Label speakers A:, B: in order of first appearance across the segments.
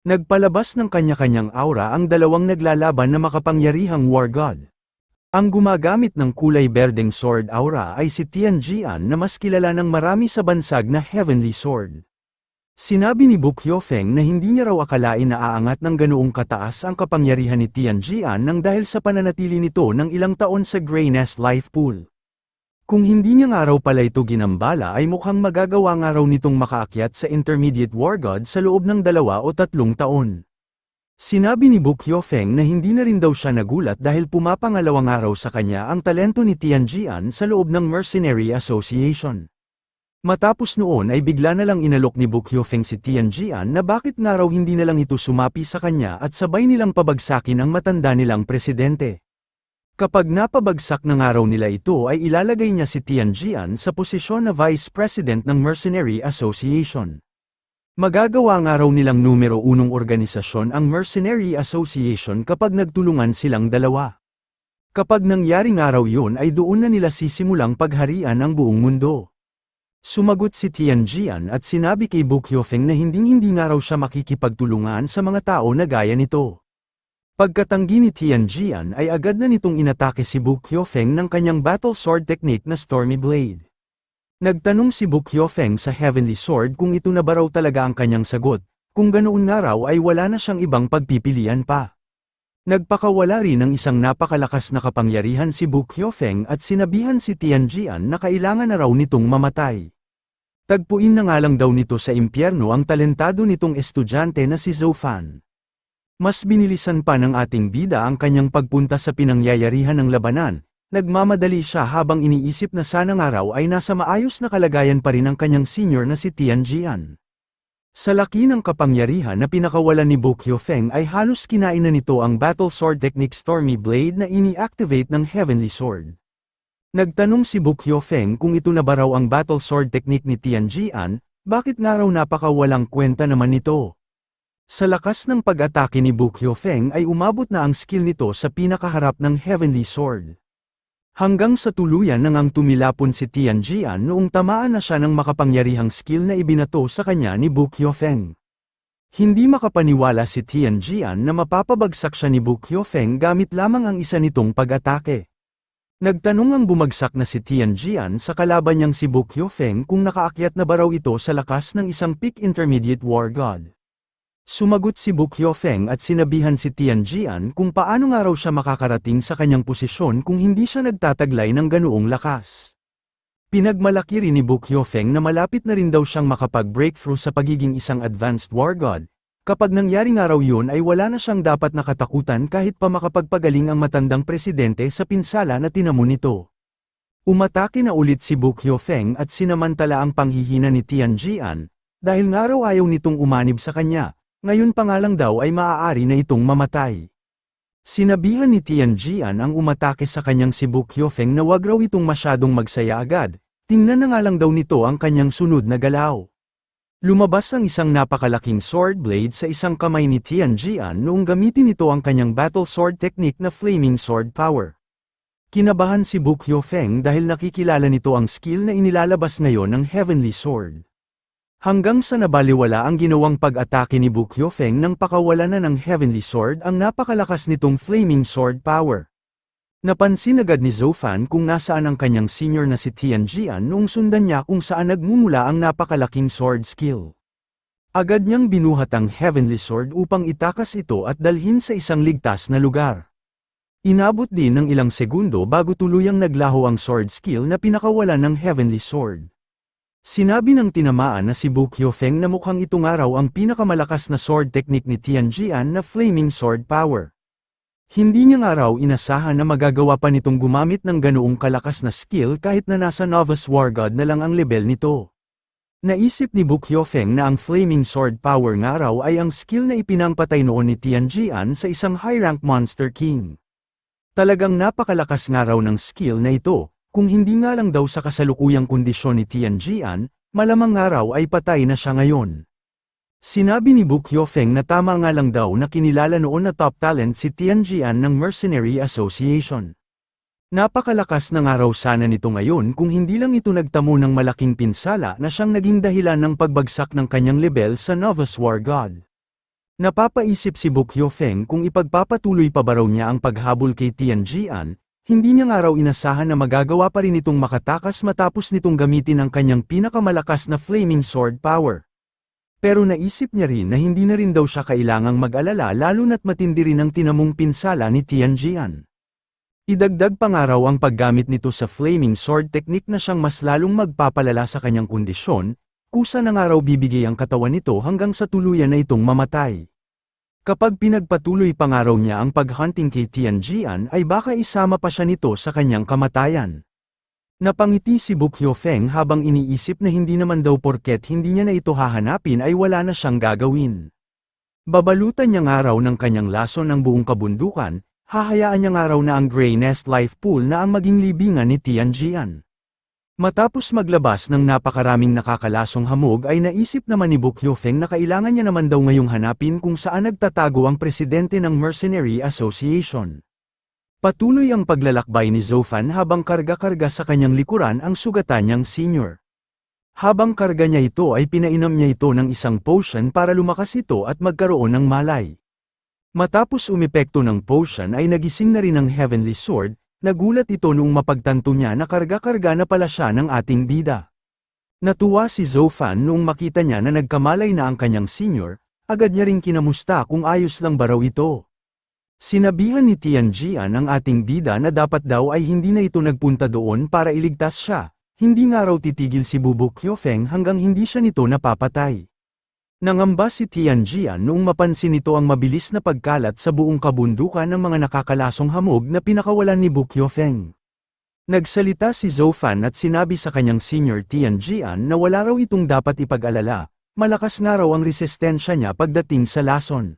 A: Nagpalabas ng kanya-kanyang aura ang dalawang naglalaban na makapangyarihang war god. Ang gumagamit ng kulay berdeng sword aura ay si Tian Jian na mas kilala ng marami sa bansag na Heavenly Sword. Sinabi ni Buk Hyofeng na hindi niya raw akalain na aangat ng ganoong kataas ang kapangyarihan ni Tian Jian nang dahil sa pananatili nito ng ilang taon sa Grey Nest Life Pool. Kung hindi niya nga raw pala ito ginambala ay mukhang magagawa nga raw nitong makaakyat sa Intermediate War God sa loob ng 2 o 3 taon. Sinabi ni Buk Hyofeng na hindi na rin daw siya nagulat dahil pumapangalawang araw sa kanya ang talento ni Tian Jian sa loob ng Mercenary Association. Matapos noon ay bigla na lang inalok ni Buk Hyofeng si Tian Jian na bakit nga raw hindi na lang ito sumapi sa kanya at sabay nilang pabagsakin ang matanda nilang presidente. Kapag napabagsak ng araw nila ito ay ilalagay niya si Tian Jian sa posisyon na Vice President ng Mercenary Association. Magagawa nga raw nilang numero 1 organisasyon ang Mercenary Association kapag nagtulungan silang dalawa. Kapag nangyari nga raw yun ay doon na nila sisimulang pagharian ang buong mundo. Sumagot si Tian Jian at sinabi kay Buk Hyofeng na hindi nga raw siya makikipagtulungan sa mga tao na gaya nito. Pagkatanggi ni Tian Jian ay agad na nitong inatake si Buk Hyofeng ng kanyang battle sword technique na Stormy Blade. Nagtanong si Buk Hyofeng sa Heavenly Sword kung ito na ba raw talaga ang kanyang sagot, kung ganoon nga raw ay wala na siyang ibang pagpipilian pa. Nagpakawala rin ng isang napakalakas na kapangyarihan si Buk Hyofeng at sinabihan si Tian Jian na kailangan na raw nitong mamatay. Tagpuin na nga lang daw nito sa impyerno ang talentado nitong estudyante na si Zhou Fan. Mas binilisan pa ng ating bida ang kanyang pagpunta sa pinangyayarihan ng labanan, nagmamadali siya habang iniisip na sana nga raw ay nasa maayos na kalagayan pa rin ang kanyang senior na si Tian Jian. Sa laki ng kapangyarihan na pinakawalan ni Buk Hyofeng ay halos kinain na nito ang battle sword technique Stormy Blade na ini-activate ng Heavenly Sword. Nagtanong si Buk Hyofeng kung ito na ba raw ang battle sword technique ni Tian Jian, bakit nga raw napakawalang kwenta naman nito. Sa lakas ng pag-atake ni Buk Hyofeng ay umabot na ang skill nito sa pinakaharap ng Heavenly Sword. Hanggang sa tuluyan nang ang tumilapon si Tian Jian noong tamaan na siya ng makapangyarihang skill na ibinato sa kanya ni Buk Hyofeng. Hindi makapaniwala si Tian Jian na mapapabagsak siya ni Buk Hyofeng gamit lamang ang isa nitong pag-atake. Nagtanong ang bumagsak na si Tian Jian sa kalaban niyang si Buk Hyofeng kung nakaakyat na ba raw ito sa lakas ng isang peak intermediate war god. Sumagot si Buk Hyofeng at sinabihan si Tian Jian kung paano nga raw siya makakarating sa kanyang posisyon kung hindi siya nagtataglay ng ganoong lakas. Pinagmalaki rin ni Buk Hyofeng na malapit na rin daw siyang makapag-breakthrough sa pagiging isang advanced war god. Kapag nangyari nga raw yun ay wala na siyang dapat nakatakutan kahit pa makapagpagaling ang matandang presidente sa pinsala na tinamo nito. Umatake na ulit si Buk Hyofeng at sinamantala ang panghihina ni Tian Jian, dahil nga raw ayaw nitong umanib sa kanya. Ngayon pa nga lang daw ay maaari na itong mamatay. Sinabihan ni Tian Jian ang umatake sa kanyang si Buk Hyofeng na wag raw itong masyadong magsaya agad, tingnan na nga lang daw nito ang kanyang sunod na galaw. Lumabas ang isang napakalaking sword blade sa isang kamay ni Tian Jian noong gamitin nito ang kanyang battle sword technique na Flaming Sword Power. Kinabahan si Buk Hyofeng dahil nakikilala nito ang skill na inilalabas ngayon ng Heavenly Sword. Hanggang sa nabaliwala ang ginawang pag-atake ni Buk Hyofeng nang pakawalan na ng Heavenly Sword ang napakalakas nitong Flaming Sword Power. Napansin agad ni Zhou Fan kung nasaan ang kanyang senior na si Tian Jian noong sundan niya kung saan nagmumula ang napakalaking sword skill. Agad niyang binuhat ang Heavenly Sword upang itakas ito at dalhin sa isang ligtas na lugar. Inabot din ng ilang segundo bago tuluyang naglaho ang sword skill na pinakawalan ng Heavenly Sword. Sinabi ng tinamaan na si Buk Hyofeng na mukhang ito nga raw ang pinakamalakas na sword technique ni Tian Jian na Flaming Sword Power. Hindi niya nga raw inasahan na magagawa pa nitong gumamit ng ganoong kalakas na skill kahit na nasa Novice War God na lang ang level nito. Naisip ni Buk Hyofeng na ang Flaming Sword Power nga raw ay ang skill na ipinangpatay noon ni Tian Jian sa isang high-rank Monster King. Talagang napakalakas nga raw ng skill na ito. Kung hindi nga lang daw sa kasalukuyang kondisyon ni Tian Jian, malamang nga raw ay patay na siya ngayon. Sinabi ni Buk Hyofeng na tama nga lang daw na kinilala noon na top talent si Tian Jian ng Mercenary Association. Napakalakas na nga raw sana nito ngayon kung hindi lang ito nagtamo ng malaking pinsala na siyang naging dahilan ng pagbagsak ng kanyang level sa Novice War God. Napapaisip si Bok Hyofeng kung ipagpapatuloy pa ba raw niya ang paghabol kay Tian Jian, hindi niya nga raw inasahan na magagawa pa rin itong makatakas matapos nitong gamitin ang kanyang pinakamalakas na flaming sword power. Pero naisip niya rin na hindi na rin daw siya kailangang mag-alala lalo na't matindi rin ang tinamong pinsala ni Tian Jian. Idagdag pa nga raw ang paggamit nito sa flaming sword technique na siyang mas lalong magpapalala sa kanyang kondisyon, kusa na nga raw bibigay ang katawan nito hanggang sa tuluyan na itong mamatay. Kapag pinagpatuloy pa nga raw niya ang paghunting kay Tian Jian ay baka isama pa siya nito sa kanyang kamatayan. Napangiti si Bok Hyofeng habang iniisip na hindi naman daw porket hindi niya na ito hahanapin ay wala na siyang gagawin. Babalutan niya nga raw ng kanyang lason ng buong kabundukan, hahayaan niya nga raw na ang Grey Nest Life Pool na ang maging libingan ni Tian Jian. Matapos maglabas ng napakaraming nakakalasong hamog ay naisip naman ni Bok Hyofeng na kailangan niya naman daw ngayong hanapin kung saan nagtatago ang presidente ng Mercenary Association. Patuloy ang paglalakbay ni Zofan habang karga-karga sa kanyang likuran ang sugatan niyang senior. Habang karga niya ito ay pinainom niya ito ng isang potion para lumakas ito at magkaroon ng malay. Matapos umepekto ng potion ay nagising na rin ang Heavenly Sword. Nagulat ito noong mapagtanto niya na karga-karga na pala siya ng ating bida. Natuwa si Zofan noong makita niya na nagkamalay na ang kanyang senior, agad niya ring kinamusta kung ayos lang ba raw ito. Sinabihan ni Tian Jian ang ating bida na dapat daw ay hindi na ito nagpunta doon para iligtas siya, hindi nga raw titigil si Bok Hyofeng hanggang hindi siya nito napapatay. Nangamba si Tian Jian noong mapansin nito ang mabilis na pagkalat sa buong kabundukan ng mga nakakalasong hamog na pinakawalan ni Bok Hyofeng. Nagsalita si Zofan at sinabi sa kanyang senior Tian Jian na wala raw itong dapat ipag-alala, malakas nga raw ang resistensya niya pagdating sa lason.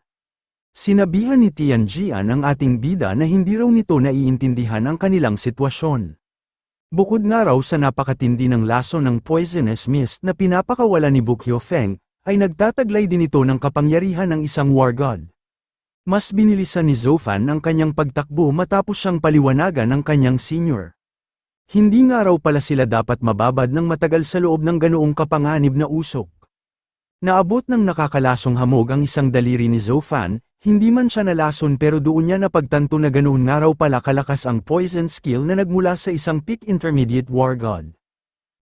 A: Sinabihan ni Tian Jian ang ating bida na hindi raw nito naiintindihan ang kanilang sitwasyon. Bukod nga raw sa napakatindi ng lason ng poisonous mist na pinapakawalan ni Bok Hyofeng, ay nagtataglay din ito ng kapangyarihan ng isang war god. Mas binilisan ni Zofan ang kanyang pagtakbo matapos siyang paliwanagan ng kanyang senior. Hindi nga raw pala sila dapat mababad ng matagal sa loob ng ganoong kapanganib na usok. Naabot ng nakakalasong hamog ang isang daliri ni Zofan, hindi man siya nalason pero doon niya napagtanto na ganoon nga raw pala kalakas ang poison skill na nagmula sa isang peak intermediate war god.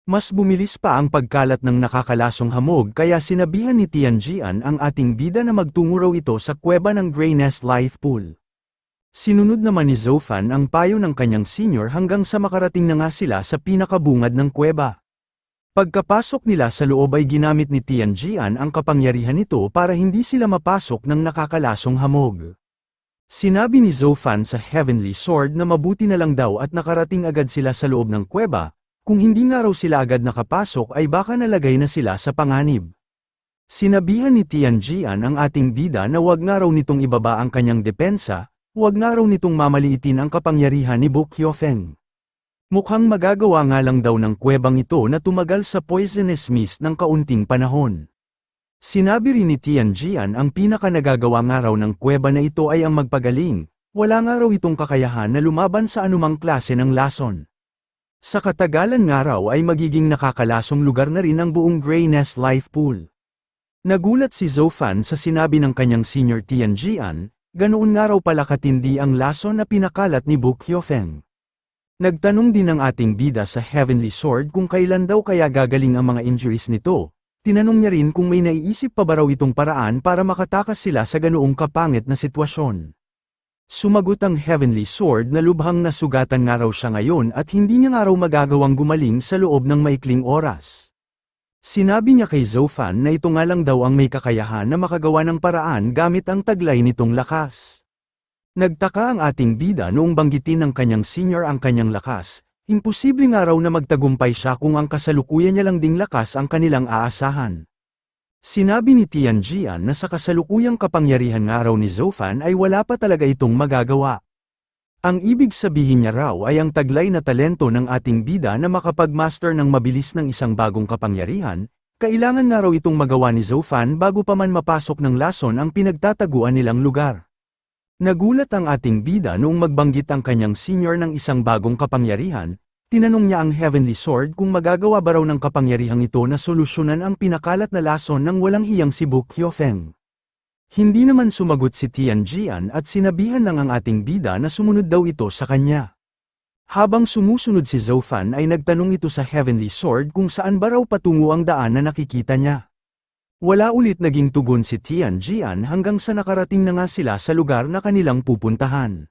A: Mas bumilis pa ang pagkalat ng nakakalasong hamog kaya sinabihan ni Tian Jian ang ating bida na magtungo raw ito sa kuweba ng Grey Nest Life Pool. Sinunod naman ni Zofan ang payo ng kanyang senior hanggang sa makarating na nga sila sa pinakabungad ng kuweba. Pagkapasok nila sa loob ay ginamit ni Tian Jian ang kapangyarihan nito para hindi sila mapasok ng nakakalasong hamog. Sinabi ni Zofan sa Heavenly Sword na mabuti na lang daw at nakarating agad sila sa loob ng kuweba. Kung hindi nga raw sila agad nakapasok ay baka nalagay na sila sa panganib. Sinabihan ni Tian Jian ang ating bida na wag nga raw nitong ibaba ang kanyang depensa, wag nga raw nitong mamaliitin ang kapangyarihan ni Bok Hyofeng. Mukhang magagawa nga lang daw ng kuwebang ito na tumagal sa poisonous mist ng kaunting panahon. Sinabi rin ni Tian Jian ang pinaka nagagawa nga raw ng kuweba na ito ay ang magpagaling, wala nga raw itong kakayahan na lumaban sa anumang klase ng lason. Sa katagalan nga raw ay magiging nakakalasong lugar na rin ang buong Grey Nest Life Pool. Nagulat si Zofan sa sinabi ng kanyang senior Tian Jian, ganoon nga raw pala katindi ang lason na pinakalat ni Bok Hyofeng. Nagtanong din ang ating bida sa Heavenly Sword kung kailan daw kaya gagaling ang mga injuries nito, tinanong niya rin kung may naiisip pa ba raw itong paraan para makatakas sila sa ganoong kapangit na sitwasyon. Sumagot ang Heavenly Sword na lubhang nasugatan nga raw siya ngayon at hindi niya nga raw magagawang gumaling sa loob ng maikling oras. Sinabi niya kay Zofan na ito nga lang daw ang may kakayahan na makagawa ng paraan gamit ang taglay nitong lakas. Nagtaka ang ating bida noong banggitin ng kanyang senior ang kanyang lakas, imposible nga raw na magtagumpay siya kung ang kasalukuyan niya lang ding lakas ang kanilang aasahan. Sinabi ni Tian Jian na sa kasalukuyang kapangyarihan nga raw ni Zofan ay wala pa talaga itong magagawa. Ang ibig sabihin niya raw ay ang taglay na talento ng ating bida na makapag-master ng mabilis ng isang bagong kapangyarihan, kailangan nga raw itong magawa ni Zofan bago pa man mapasok ng lason ang pinagtataguan nilang lugar. Nagulat ang ating bida noong magbanggit ang kanyang senior ng isang bagong kapangyarihan. Tinanong niya ang Heavenly Sword kung magagawa ba raw ng kapangyarihang ito na solusyonan ang pinakalat na lason ng walang hiyang si Bok Hyofeng. Hindi naman sumagot si Tianjian at sinabihan lang ang ating bida na sumunod daw ito sa kanya. Habang sumusunod si Zhou Fan ay nagtanong ito sa Heavenly Sword kung saan ba raw patungo ang daan na nakikita niya. Wala ulit naging tugon si Tianjian hanggang sa nakarating na nga sila sa lugar na kanilang pupuntahan.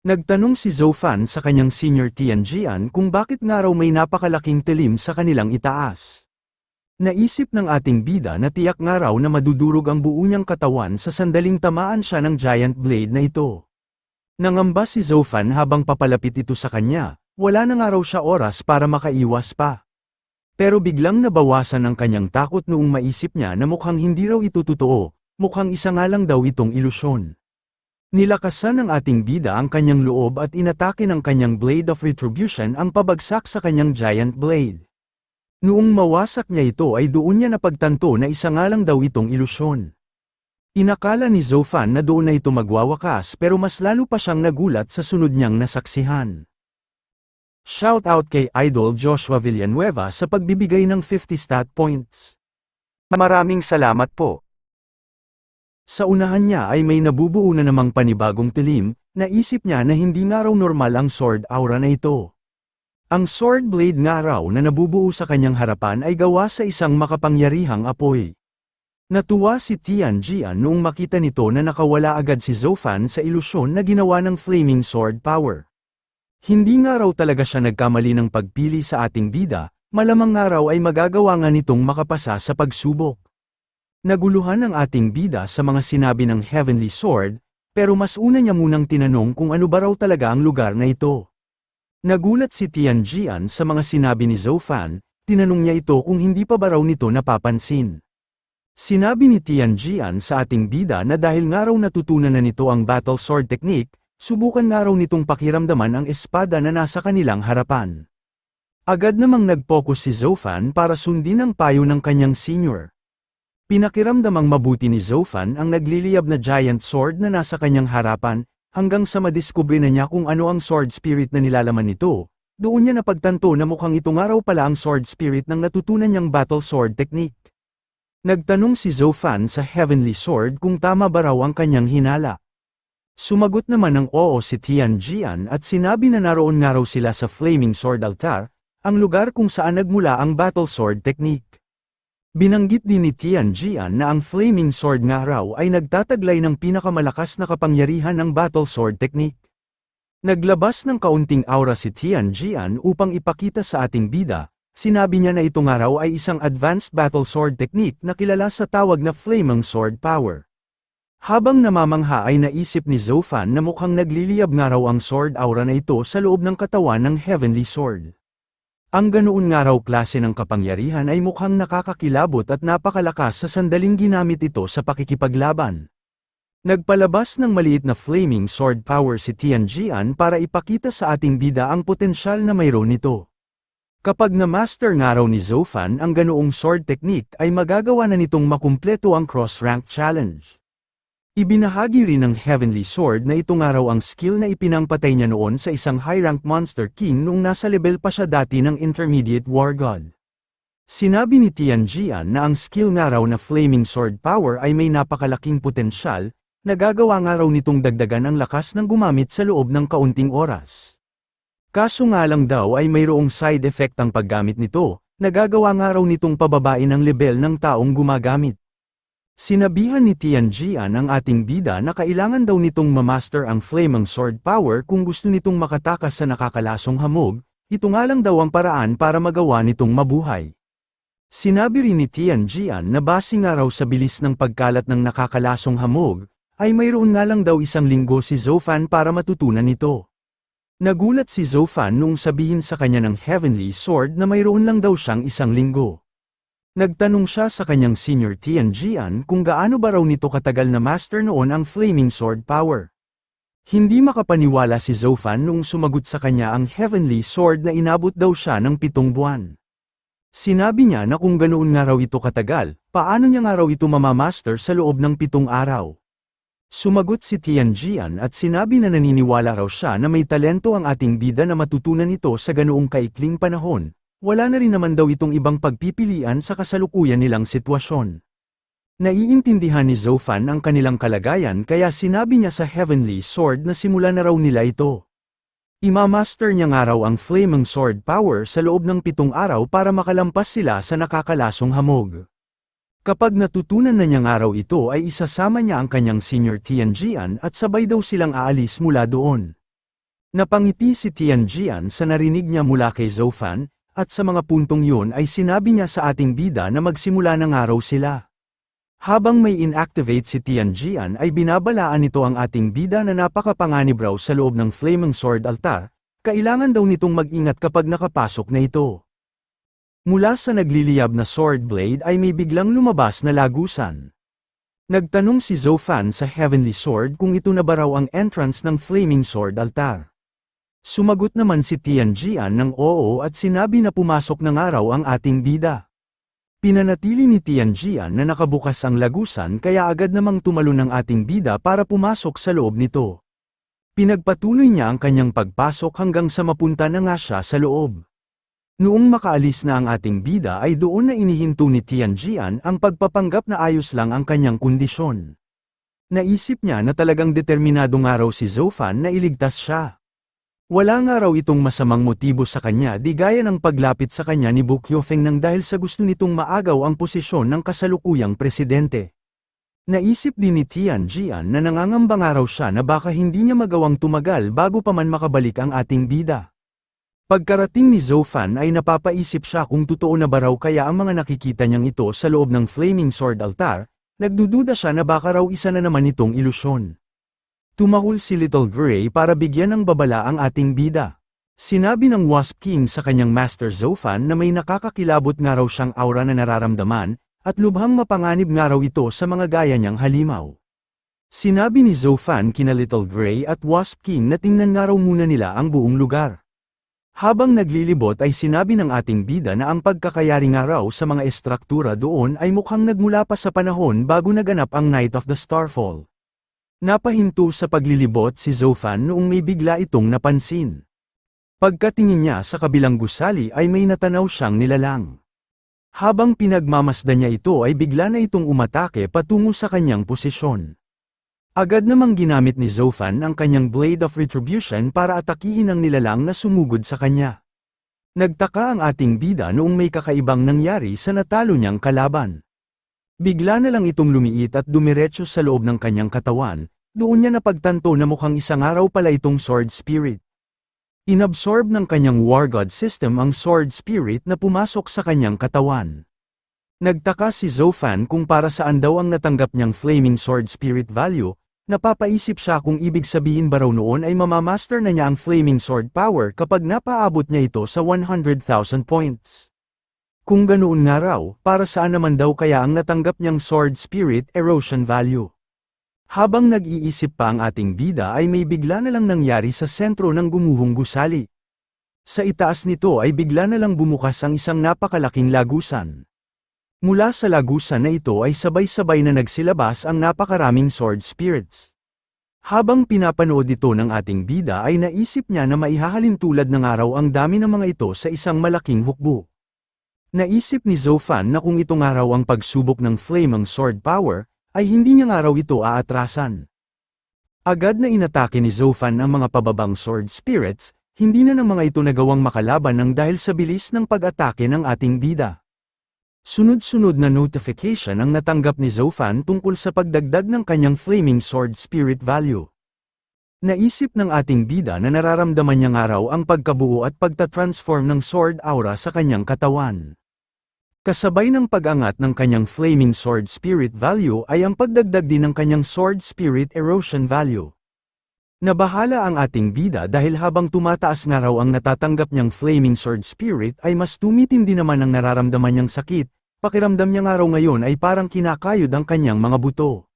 A: Nagtanong si Zhou Fan sa kanyang senior Tianjian kung bakit nga raw may napakalaking tilim sa kanilang itaas. Naisip ng ating bida na tiyak nga raw na madudurog ang buo niyang katawan sa sandaling tamaan siya ng giant blade na ito. Nangamba si Zhou Fan habang papalapit ito sa kanya, wala na nga raw siya oras para makaiwas pa. Pero biglang nabawasan ang kanyang takot noong maisip niya na mukhang hindi raw ito totoo, mukhang isa nga lang daw itong ilusyon. Nilakasan ng ating bida ang kanyang loob at inatake ng kanyang Blade of Retribution ang pabagsak sa kanyang giant blade. Noong mawasak niya ito ay doon niya napagtanto na isa nga lang daw itong ilusyon. Inakala ni Zhou Fan na doon na ito magwawakas pero mas lalo pa siyang nagulat sa sunod niyang nasaksihan. Shoutout kay Idol Joshua Villanueva sa pagbibigay ng 50 stat points. Maraming salamat po. Sa unahan niya ay may nabubuo na namang panibagong tilim, naisip niya na hindi nga raw normal ang sword aura na ito. Ang sword blade nga raw na nabubuo sa kanyang harapan ay gawa sa isang makapangyarihang apoy. Natuwa si Tianjian noong makita nito na nakawala agad si Zhou Fan sa ilusyon na ginawa ng flaming sword power. Hindi nga raw talaga siya nagkamali ng pagpili sa ating bida, malamang nga raw ay magagawa nga nitong makapasa sa pagsubok. Naguluhan ang ating bida sa mga sinabi ng Heavenly Sword, pero mas una niya munang tinanong kung ano ba raw talaga ang lugar na ito. Nagulat si Tianjian sa mga sinabi ni Zhou Fan, tinanong niya ito kung hindi pa ba raw nito napapansin. Sinabi ni Tianjian sa ating bida na dahil nga raw natutunan na nito ang battle sword technique, subukan nga raw nitong pakiramdaman ang espada na nasa kanilang harapan. Agad namang nag-focus si Zhou Fan para sundin ang payo ng kanyang senior. Pinakiramdamang mabuti ni Zhou Fan ang nagliliyab na giant sword na nasa kanyang harapan, hanggang sa madiskubre na niya kung ano ang sword spirit na nilalaman nito, doon niya napagtanto na mukhang ito nga raw pala ang sword spirit ng natutunan niyang battle sword technique. Nagtanong si Zhou Fan sa Heavenly Sword kung tama ba raw ang kanyang hinala. Sumagot naman ng oo si Tianjian at sinabi na naroon nga raw sila sa Flaming Sword Altar, ang lugar kung saan nagmula ang battle sword technique. Binanggit din ni Tianjian na ang Flaming Sword nga raw ay nagtataglay ng pinakamalakas na kapangyarihan ng battle sword technique. Naglabas ng kaunting aura si Tianjian upang ipakita sa ating bida, sinabi niya na ito nga raw ay isang advanced battle sword technique na kilala sa tawag na Flaming Sword Power. Habang namamangha ay naisip ni Zhou Fan na mukhang nagliliyab nga raw ang sword aura na ito sa loob ng katawan ng Heavenly Sword. Ang ganoon nga raw klase ng kapangyarihan ay mukhang nakakakilabot at napakalakas sa sandaling ginamit ito sa pakikipaglaban. Nagpalabas ng maliit na flaming sword power si Tianjian para ipakita sa ating bida ang potensyal na mayroon nito. Kapag na-master nga raw ni Zhou Fan ang ganoong sword technique ay magagawa na nitong makumpleto ang cross-rank challenge. Ibinahagi rin ng Heavenly Sword na ito nga raw ang skill na ipinangpatay niya noon sa isang high-rank monster king noong nasa level pa siya dati ng intermediate war god. Sinabi ni Tianjian na ang skill nga raw na Flaming Sword Power ay may napakalaking potensyal, nagagawa nga raw nitong dagdagan ang lakas ng gumamit sa loob ng kaunting oras. Kaso nga lang daw ay mayroong side effect ang paggamit nito, nagagawa nga raw nitong pababain ang level ng taong gumagamit. Sinabihan ni Tianjian ang ating bida na kailangan daw nitong mamaster ang Flaming Sword Power kung gusto nitong makatakas sa nakakalasong hamog, ito nga lang daw ang paraan para magawa nitong mabuhay. Sinabi rin ni Tianjian na base nga raw sa bilis ng pagkalat ng nakakalasong hamog, ay mayroon nga lang daw isang linggo si Zhou Fan para matutunan ito. Nagulat si Zhou Fan nung sabihin sa kanya ng Heavenly Sword na mayroon lang daw siyang isang linggo. Nagtanong siya sa kanyang senior Tianjian kung gaano ba raw nito katagal na master noon ang Flaming Sword Power. Hindi makapaniwala si Zhou Fan nung sumagot sa kanya ang Heavenly Sword na inabot daw siya ng 7 buwan. Sinabi niya na kung ganoon nga raw ito katagal, paano niya nga raw ito mamamaster sa loob ng 7 araw. Sumagot si Tianjian at sinabi na naniniwala raw siya na may talento ang ating bida na matutunan ito sa ganoong kaikling panahon. Wala na rin naman daw itong ibang pagpipilian sa kasalukuyan nilang sitwasyon. Naiintindihan ni Zoufan ang kanilang kalagayan kaya sinabi niya sa Heavenly Sword na simulan na raw nila ito. Imamaster niya nga raw ang Flaming Sword power sa loob ng 7 araw para makalampas sila sa nakakalasong hamog. Kapag natutunan na niya nga raw ito ay isasama niya ang kanyang senior Tianjian at sabay daw silang aalis mula doon. Napangiti si Tianjian sa narinig niya mula kay Zoufan, at sa mga puntong yun ay sinabi niya sa ating bida na magsimula na nga raw sila. Habang may inactivate si Tianjian ay binabalaan nito ang ating bida na napakapanganib raw sa loob ng Flaming Sword Altar, kailangan daw nitong mag-ingat kapag nakapasok na ito. Mula sa nagliliyab na sword blade ay may biglang lumabas na lagusan. Nagtanong si Zoufan sa Heavenly Sword kung ito na ba raw ang entrance ng Flaming Sword Altar. Sumagot naman si Tianjian ng oo at sinabi na pumasok na nga raw ang ating bida. Pinanatili ni Tianjian na nakabukas ang lagusan kaya agad namang tumalon ang ating bida para pumasok sa loob nito. Pinagpatuloy niya ang kanyang pagpasok hanggang sa mapunta na nga siya sa loob. Noong makaalis na ang ating bida ay doon na inihinto ni Tianjian ang pagpapanggap na ayos lang ang kanyang kondisyon. Naisip niya na talagang determinado nga raw si Zoufan na iligtas siya. Wala nga raw itong masamang motibo sa kanya di gaya ng paglapit sa kanya ni Bu Qiufeng nang dahil sa gusto nitong maagaw ang posisyon ng kasalukuyang presidente. Naisip din ni Tianjian na nangangamba nga raw siya na baka hindi niya magawang tumagal bago pa man makabalik ang ating bida. Pagkarating ni Zoufan ay napapaisip siya kung totoo na ba raw kaya ang mga nakikita niyang ito sa loob ng Flaming Sword Altar, nagdududa siya na baka raw isa na naman itong ilusyon. Tumahol si Little Gray para bigyan ng babala ang ating bida. Sinabi ng Wasp King sa kanyang Master Zoufan na may nakakakilabot nga raw siyang aura na nararamdaman, at lubhang mapanganib nga raw ito sa mga gaya niyang halimaw. Sinabi ni Zoufan kina Little Gray at Wasp King na tingnan nga raw muna nila ang buong lugar. Habang naglilibot ay sinabi ng ating bida na ang pagkakayari nga raw sa mga estruktura doon ay mukhang nagmula pa sa panahon bago naganap ang Night of the Starfall. Napahinto sa paglilibot si Zoufan noong may bigla itong napansin. Pagkatingin niya sa kabilang gusali ay may natanaw siyang nilalang. Habang pinagmamasdan niya ito ay bigla na itong umatake patungo sa kanyang posisyon. Agad namang ginamit ni Zoufan ang kanyang Blade of Retribution para atakihin ang nilalang na sumugod sa kanya. Nagtaka ang ating bida noong may kakaibang nangyari sa natalo niyang kalaban. Bigla na lang itong lumiit at dumiretso sa loob ng kanyang katawan, doon niya napagtanto na mukhang isang araw pala itong Sword Spirit. Inabsorb ng kanyang War God system ang Sword Spirit na pumasok sa kanyang katawan. Nagtaka si Zoufan kung para saan daw ang natanggap niyang Flaming Sword Spirit value. Napapaisip siya kung ibig sabihin ba raw noon ay mamamaster na niya ang Flaming Sword power kapag napaabot niya ito sa 100,000 points. Kung ganoon nga raw, para saan naman daw kaya ang natanggap niyang Sword Spirit Erosion value? Habang nag-iisip pa ang ating bida ay may bigla na lang nangyari sa sentro ng gumuhong gusali. Sa itaas nito ay bigla na lang bumukas ang isang napakalaking lagusan. Mula sa lagusan na ito ay sabay-sabay na nagsilabas ang napakaraming sword spirits. Habang pinapanood ito ng ating bida ay naisip niya na maihahalin tulad ng araw ang dami ng mga ito sa isang malaking hukbo. Naisip ni Zoufan na kung itong araw ang pagsubok ng Flaming Sword power, ay hindi niya nga raw ito aatrasan. Agad na inatake ni Zoufan ang mga pababang sword spirits, hindi na ng mga ito nagawang makalaban ng dahil sa bilis ng pag-atake ng ating bida. Sunod-sunod na notification ang natanggap ni Zoufan tungkol sa pagdagdag ng kanyang Flaming Sword Spirit value. Naisip ng ating bida na nararamdaman niya nga raw ang pagkabuo at pagtatransform ng sword aura sa kanyang katawan. Kasabay ng pag-angat ng kanyang Flaming Sword Spirit value ay ang pagdagdag din ng kanyang Sword Spirit Erosion value. Nabahala ang ating bida dahil habang tumataas nga raw ang natatanggap niyang Flaming Sword Spirit ay mas tumitindi naman ang nararamdaman niyang sakit, pakiramdam niya nga raw ngayon ay parang kinakayod ang kanyang mga buto.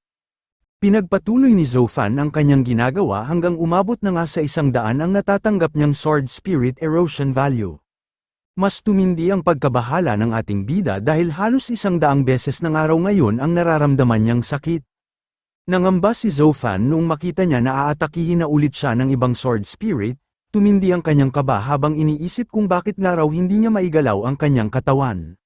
A: Pinagpatuloy ni Zoufan ang kanyang ginagawa hanggang umabot na nga sa 100 ang natatanggap niyang Sword Spirit Erosion value. Mas tumindi ang pagkabahala ng ating bida dahil halos 100 beses na nga raw ngayon ang nararamdaman niyang sakit. Nangamba si Zoufan noong makita niya na aatakihin na ulit siya ng ibang sword spirit, tumindi ang kanyang kaba habang iniisip kung bakit nga raw hindi niya maigalaw ang kanyang katawan.